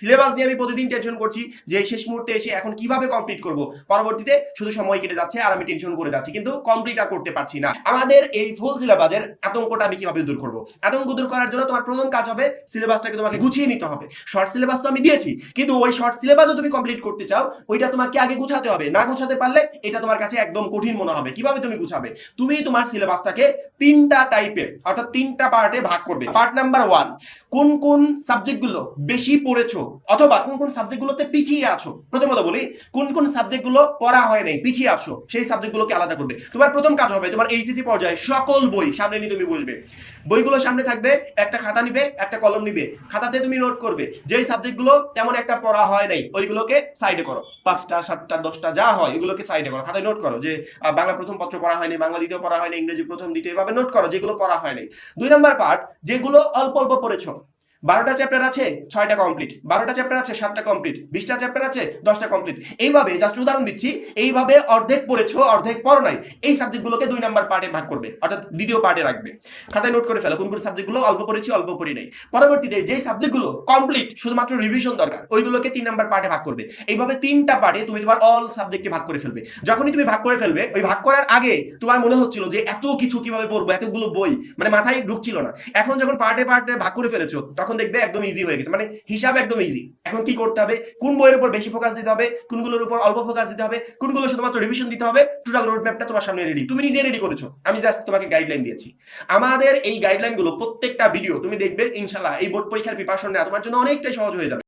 Syllabus নিয়ে আমি প্রতিদিন টেনশন করছি যে শেষ মুহূর্তে এসে এখন কিভাবে কমপ্লিট করব, পরবর্তীতে শুধু সময় কেটে যাচ্ছে আর আমি টেনশন করে যাচ্ছি, কিন্তু কমপ্লিট আর করতে পারছি না। আমাদের এই ফুল সিলেবাসের আতঙ্কটা আমি কিভাবে দূর করব? আতঙ্ক দূর করার জন্য তোমার প্রথম কাজ হবে সিলেবাসটাকে তোমাকে গুছিয়ে নিতে হবে। শর্ট সিলেবাস তো আমি দিয়েছি, কিন্তু ওই শর্ট সিলেবাসও তুমি কমপ্লিট করতে চাও, ওইটা তোমাকে আগে গুছাতে হবে। না গুছাতে পারলে এটা তোমার কাছে একদম কঠিন মনে হবে। কিভাবে তুমি গুছাবে? তুমি তোমার সিলেবাসটাকে তিনটা টাইপে অর্থাৎ তিনটা পার্টে ভাগ করবে। পার্ট নাম্বার 1, কোন কোন সাবজেক্টগুলো বেশি পড়েছো অথবা কোন কোন সাবজেক্টগুলোতে পিছিয়ে আছো। প্রথমত বলি, কোন কোন সাবজেক্টগুলো পড়া হয় নাই, পিছিয়ে আছো, সেই সাবজেক্টগুলোকে আলাদা করবে। তোমার প্রথম কাজ হবে তোমার এইচএসসি পর্যায়ে সকল বই সামনে নিয়ে তুমি বসবে। বইগুলো সামনে থাকবে, একটা খাতা নিবে, একটা কলম নিবে। খাতাতে তুমি নোট করবে যেই সাবজেক্টগুলো তেমন একটা পড়া হয় নাই ওইগুলোকে সাইডে করো। 5টা 7টা 10টা যা হয় এগুলোকে সাইডে করো, খাতায় নোট করো যে বাংলা প্রথম পত্র পড়া হয়নি, বাংলা দ্বিতীয় পড়া হয়নি, ইংরেজি প্রথম দ্বিতীয়, এভাবে নোট করো যেগুলো পড়া হয় নাই। 2 নম্বর পার্ট, যেগুলো অল্প অল্প পড়েছো। 12টা চ্যাপ্টার আছে 6টা কমপ্লিট, 12টা চ্যাপ্টার আছে 7টা কমপ্লিট, 20টা চ্যাপ্টার আছে 10টা কমপ্লিট। এইভাবে জাস্ট উদাহরণ দিচ্ছি, এইভাবে অর্ধেক পড়েছো অর্ধেক পড়ো নাই, এই সাবজেক্টগুলোকে 2 নাম্বার পার্টে ভাগ করবে, অর্থাৎ দ্বিতীয় পার্টে রাখবে। খাতায় নোট করে ফেলো কোন কোন সাবজেক্টগুলো অল্প পড়েছি অল্প পড়ি নাই। পরবর্তীতে যেই সাবজেক্টগুলো কমপ্লিট শুধুমাত্র রিভিশন দরকার ওইগুলোকে 3 নাম্বার পার্টে ভাগ করবে। এইভাবে 3টা পার্টে তুমি তোমার অল সাবজেক্টকে ভাগ করে ফেলবে। যখনই তুমি ভাগ করে ফেলবে, ওই ভাগ করার আগে তোমার মনে হচ্ছিল যে এত কিছু কিভাবে পড়বো, এতগুলো বই মানে মাথায় ঢুকছিল না। এখন যখন পার্টে পার্টে ভাগ করে ফেলেছো তখন দেখবে একদম ইজি হয়ে গেছে, মানে হিসাব একদম ইজি। এখন কি করতে হবে, কোন বইয়ের উপর বেশি ফোকাস দিতে হবে, কোনগুলোর উপর অল্প ফোকাস দিতে হবে, কোনগুলো শুধুমাত্র রিভিশন দিতে হবে, টোটাল রোড ম্যাপটা তোমার সামনে রেডি। তুমি নিজে রেডি করেছো, আমি জাস্ট তোমাকে গাইডলাইন দিয়েছি। আমাদের এই গাইডলাইনগুলো প্রত্যেকটা ভিডিও তুমি দেখবে, ইনশাআল্লাহ এই বোর্ড পরীক্ষার প্রিপারেশন নেওয়া তোমার জন্য অনেকটাই সহজ হয়ে যাবে।